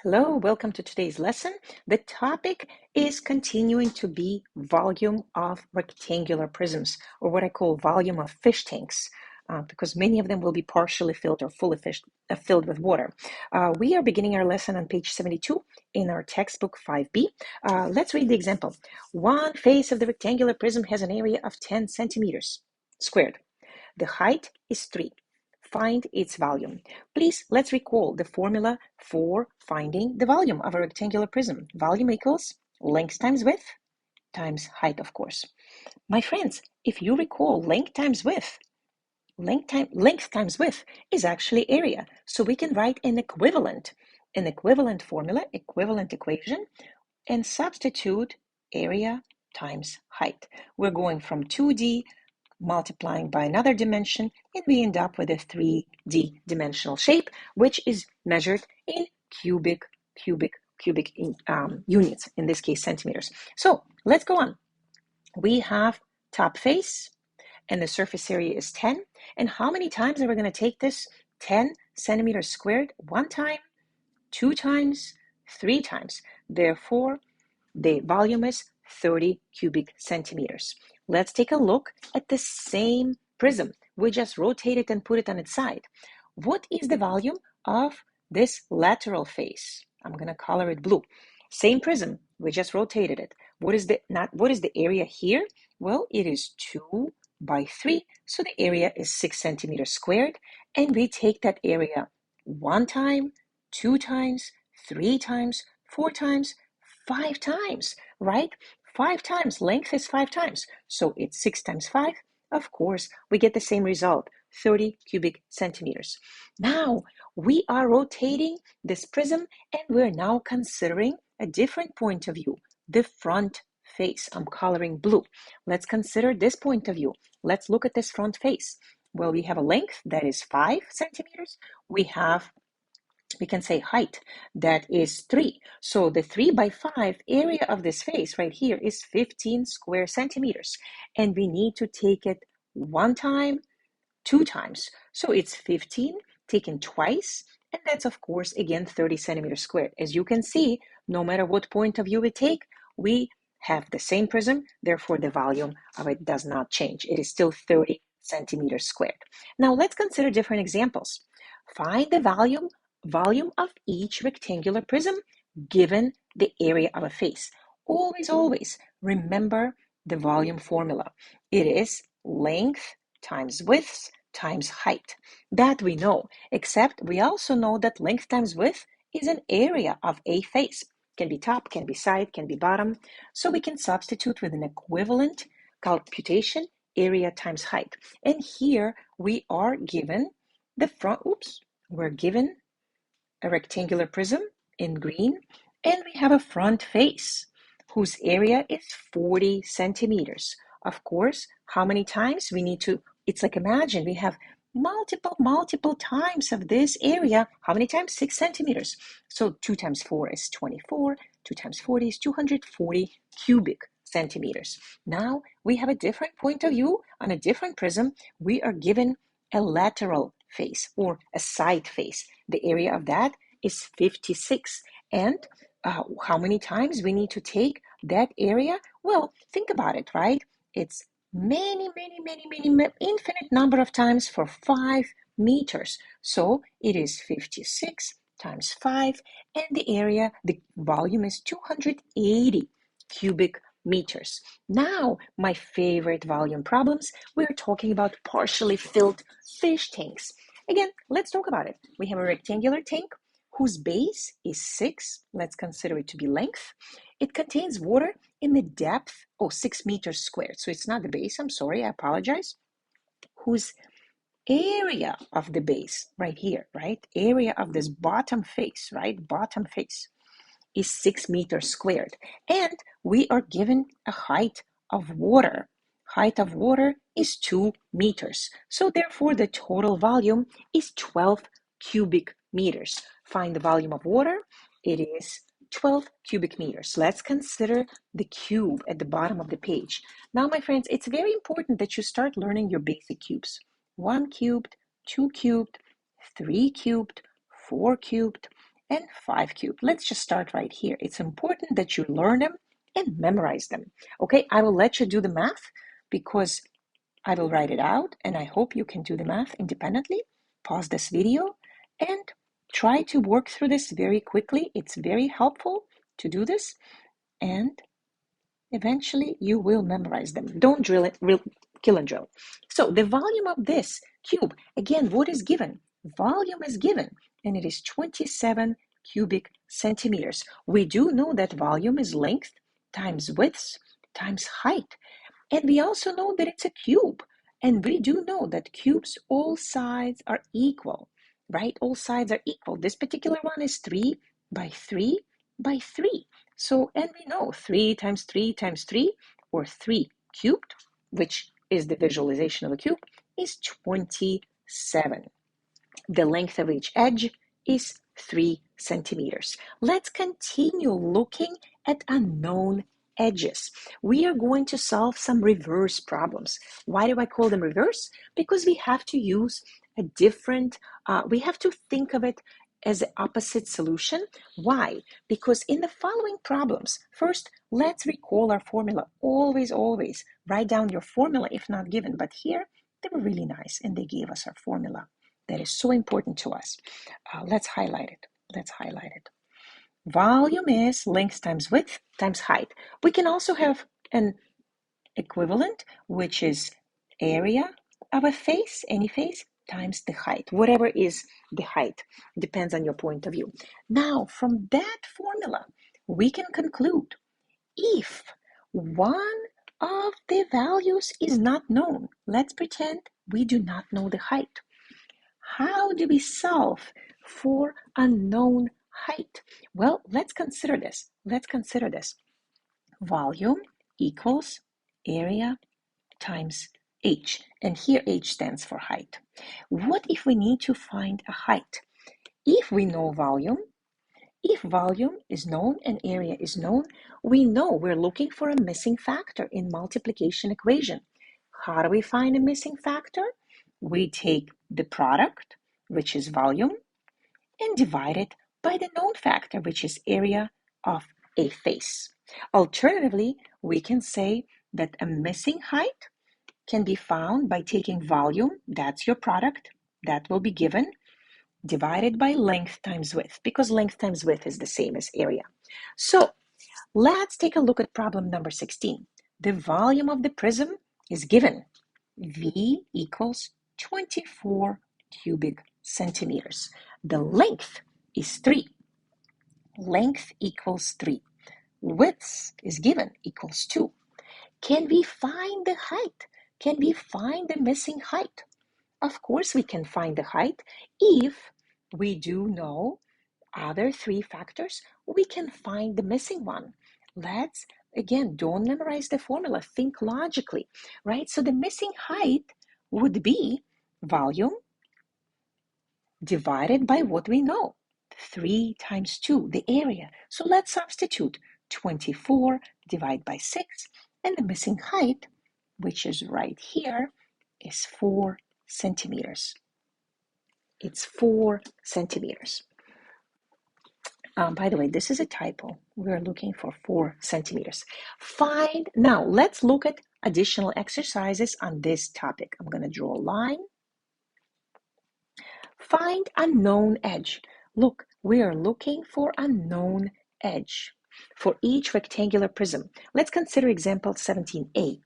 Hello, welcome to today's lesson. The topic is continuing to be volume of rectangular prisms, or what I call volume of fish tanks, because many of them will be partially filled or fully filled with water. We are beginning our lesson on page 72 in our textbook 5B. Let's read the example. One face of the rectangular prism has an area of 10 centimeters squared. The height is 3. Find its volume. Please, let's recall the formula for finding the volume of a rectangular prism. Volume equals length times width times height, of course. My friends, if you recall, length times width is actually area. So we can write an equivalent formula, equivalent equation, and substitute area times height. We're going from 2D multiplying by another dimension, and we end up with a 3D dimensional shape, which is measured in cubic units, in this case centimeters. So let's go on. We have top face, and the surface area is 10. And how many times are we going to take this 10 centimeters squared? 1 time, 2 times, 3 times. Therefore, the volume is 30 cubic centimeters. Let's take a look at the same prism. We just rotate it and put it on its side. What is the volume of this lateral face? I'm going to color it blue. Same prism, we just rotated it. What is the area here? Well, it is 2 by 3, so the area is 6 centimeters squared, and we take that area 1 time, 2 times, 3 times, 4 times, 5 times, right? 5 times, length is 5 times, so it's 6 times 5. Of course, we get the same result, 30 cubic centimeters. Now, we are rotating this prism, and we're now considering a different point of view, the front face. I'm coloring blue. Let's consider this point of view. Let's look at this front face. Well, we have a length that is 5 centimeters. We can say height, that is 3. So the 3 by 5 area of this face right here is 15 square centimeters. And we need to take it 1 time, 2 times. So it's 15 taken twice. And that's, of course, again, 30 centimeters squared. As you can see, no matter what point of view we take, we have the same prism. Therefore, the volume of it does not change. It is still 30 centimeters squared. Now, let's consider different examples. Find the volume of each rectangular prism given the area of a face. Always remember the volume formula. It is length times width times height. That we know, except we also know that length times width is an area of a face. Can be top, can be side, can be bottom. So we can substitute with an equivalent computation, area times height. And here we are given the front, we're given a rectangular prism in green, and we have a front face whose area is 40 centimeters. Of course, how many times we need to, it's like imagine we have multiple times of this area. How many times? 6 centimeters. So 2 times 4 is 24, 2 times 40 is 240 cubic centimeters. Now we have a different point of view on a different prism. We are given a lateral face or a side face. The area of that is 56. And how many times we need to take that area? Well, think about it, right? It's many, infinite number of times for 5 meters. So it is 56 times 5, and the volume is 280 cubic meters. Now, my favorite volume problems, we're talking about partially filled fish tanks. Again, let's talk about it. We have a rectangular tank whose base is 6. Let's consider it to be length. It contains water in the depth, 6 meters squared. So it's not the base, I'm sorry, I apologize. Whose area of the base, right here, right? Area of this bottom face, right? Bottom face is 6 meters squared. And we are given a height of water. Height of water is 2 meters. So therefore, the total volume is 12 cubic meters. Find the volume of water. It is 12 cubic meters. Let's consider the cube at the bottom of the page. Now, my friends, it's very important that you start learning your basic cubes. 1 cubed, 2 cubed, 3 cubed, 4 cubed, and 5 cubed. Let's just start right here. It's important that you learn them and memorize them. Okay, I will let you do the math because I will write it out, and I hope you can do the math independently. Pause this video and try to work through this very quickly. It's very helpful to do this, and eventually you will memorize them. Don't drill it, kill and drill. So the volume of this cube, again, what is given? Volume is given, and it is 27 cubic centimeters. We do know that volume is length times width times height. And we also know that it's a cube. And we do know that cubes, all sides are equal, right? All sides are equal. This particular one is 3 by 3 by 3. So, and we know 3 times 3 times 3, or 3 cubed, which is the visualization of a cube, is 27. The length of each edge is 3 centimeters. Let's continue looking at unknown edges. We are going to solve some reverse problems. Why do I call them reverse? Because we have to use a different, we have to think of it as an opposite solution. Why? Because in the following problems, first, let's recall our formula. Always, always write down your formula if not given. But here, they were really nice and they gave us our formula. That is so important to us. Let's highlight it. Let's highlight it. Volume is length times width times height. We can also have an equivalent, which is area of a face, any face, times the height. Whatever is the height, depends on your point of view. Now, from that formula, we can conclude if one of the values is not known, let's pretend we do not know the height. How do we solve for unknown height? Well, let's consider this. Let's consider this. Volume equals area times h. And here h stands for height. What if we need to find a height? If we know volume, if volume is known and area is known, we know we're looking for a missing factor in multiplication equation. How do we find a missing factor? We take the product, which is volume, and divide it by the known factor, which is area of a face. Alternatively, we can say that a missing height can be found by taking volume, that's your product, that will be given, divided by length times width, because length times width is the same as area. So let's take a look at problem number 16. The volume of the prism is given. V equals 24 cubic centimeters. The length is 3. Length equals 3. Width is given, equals 2. Can we find the height? Can we find the missing height? Of course we can find the height if we do know other 3 factors. We can find the missing one. Let's, again, don't memorize the formula. Think logically, right? So the missing height would be volume divided by what we know. 3 times 2, the area. So let's substitute 24 divided by 6, and the missing height, which is right here, is 4 centimeters. It's 4 centimeters. By the way, this is a typo. We're looking for 4 centimeters. Now let's look at additional exercises on this topic. I'm going to draw a line. Find a known edge. Look, we are looking for a known edge for each rectangular prism. Let's consider example 17a.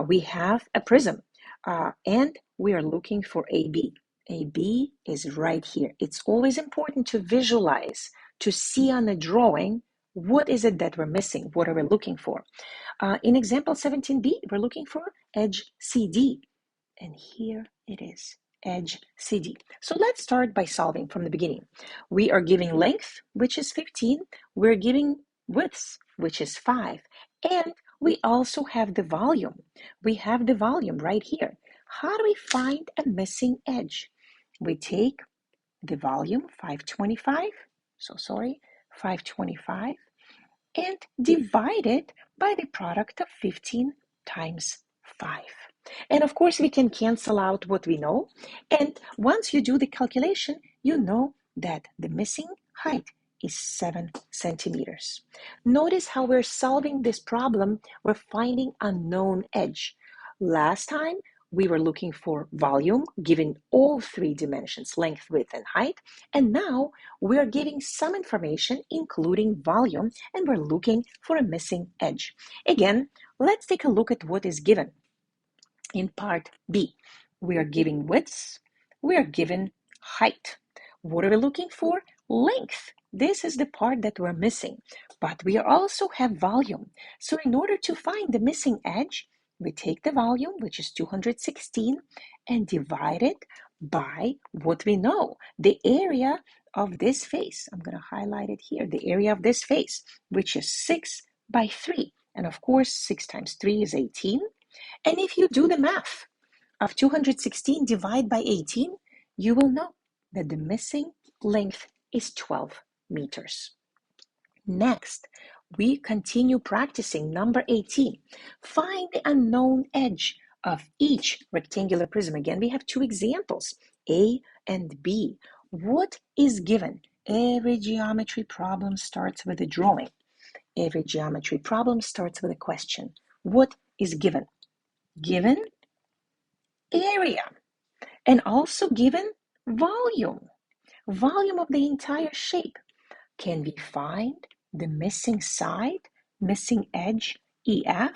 We have a prism and we are looking for AB. AB is right here. It's always important to visualize, to see on the drawing, what is it that we're missing? What are we looking for? In example 17b, we're looking for edge CD. And here it is, edge CD. So let's start by solving from the beginning. We are giving length, which is 15. We're giving width, which is 5. And we also have the volume. We have the volume right here. How do we find a missing edge? We take the volume, 525, 525, and divide it by the product of 15 times 5. And of course, we can cancel out what we know. And once you do the calculation, you know that the missing height is 7 centimeters. Notice how we're solving this problem. We're finding a known edge. Last time, we were looking for volume, given all three dimensions, length, width, and height. And now we're giving some information, including volume, and we're looking for a missing edge. Again, let's take a look at what is given. In part B, we are giving widths, we are given height. What are we looking for? Length. This is the part that we're missing, but we also have volume. So in order to find the missing edge, we take the volume, which is 216, and divide it by what we know, the area of this face. I'm going to highlight it here, the area of this face, which is 6 by 3. And of course, 6 times 3 is 18. And if you do the math of 216 divided by 18, you will know that the missing length is 12 meters. Next, we continue practicing number 18. Find the unknown edge of each rectangular prism. Again, we have two examples, A and B. What is given? Every geometry problem starts with a drawing. Every geometry problem starts with a question. What is given? Given area, and also given volume of the entire shape. Can we find the missing side, missing edge, EF?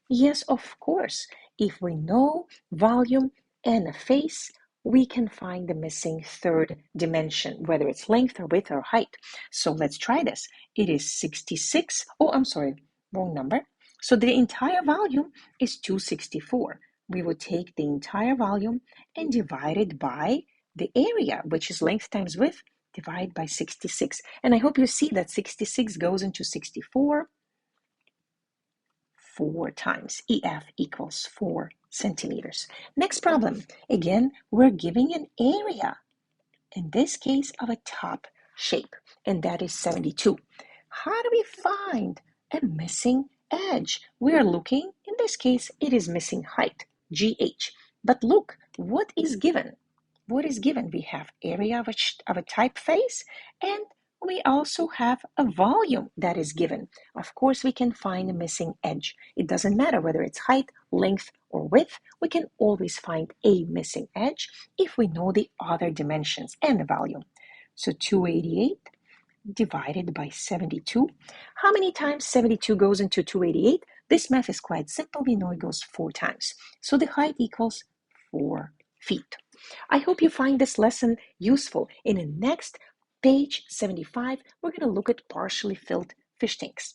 Yes, of course. If we know volume and a face, we can find the missing third dimension, whether it's length or width or height. So let's try this. It is 66. Oh, I'm sorry, wrong number. So the entire volume is 264. We would take the entire volume and divide it by the area, which is length times width, divide by 66. And I hope you see that 66 goes into 64 4 times. EF equals 4 centimeters. Next problem. Again, we're giving an area, in this case, of a top shape, and that is 72. How do we find a missing edge? We are looking, in this case, it is missing height, GH. But look, what is given? What is given? We have area of a typeface, and we also have a volume that is given. Of course, we can find a missing edge. It doesn't matter whether it's height, length, or width. We can always find a missing edge if we know the other dimensions and the volume. So 288 divided by 72. How many times 72 goes into 288? This math is quite simple. We know it goes 4 times. So the height equals 4 feet. I hope you find this lesson useful. In the next page 75, we're going to look at partially filled fish tanks.